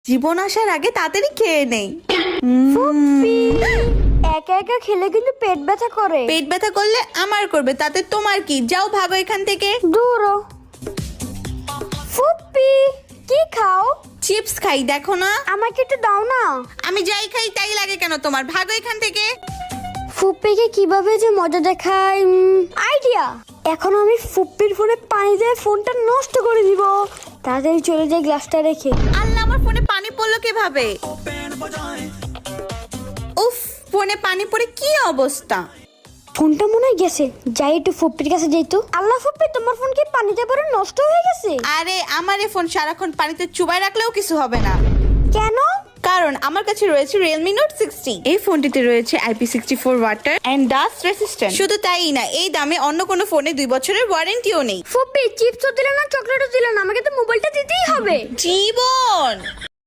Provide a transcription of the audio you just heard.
জীবন আসার আগে তাড়াতাড়ি খেয়ে নেই। একা একা খেলে কিন্তু পেট ব্যথা করে। পেট ব্যথা করলে আমার করবে, তাতে তোমার কি? যাও ভাগো এখান থেকে। দূর। ফুপ্পি কি খাও? চিপস খাই, দেখো না। আমাকে একটু দাও না। আমি যাই খাই তাই লাগে কেন তোমার? ভাগো এখান থেকে। ফুপ্পিকে কিভাবে যে মজা দেখায়। আইডিয়া। এখন আমি ফুপ্পির ফোনে পানি দিয়ে ফোনটা নষ্ট করে দিব। তাড়াতাড়ি চলে যাই গ্লাসটা রেখে। আল্লাহ, আমার ফোনে পানি পড়লো কিভাবে? উফ, ফোনে পানি পড়ে কি অবস্থা। ফোনটা মনে হয় গেছে, যাই একটু ফুপ্পির কাছে যাই তো। আল্লাহ ফুপ্পি, তোমার ফোন কি পানিতে পড়ে নষ্ট হয়ে গেছে? আরে আমার এই ফোন সারাক্ষণ পানিতে চুবাই রাখলেও কিছু হবে না। কেন? কারণ আমার কাছে রয়েছে Realme Note 60। এই ফোনটিতে রয়েছে IP64 water and dust resistant. শুধু তাই না, এই দামে অন্য কোনো ফোনে 2 বছরের ওয়ারেন্টিও নেই। ফুপ্পি চিপসও দিলে না, চকলেটও দিলে না, আমাকে তো মোবাইলটা দিতেই হবে। জীবন।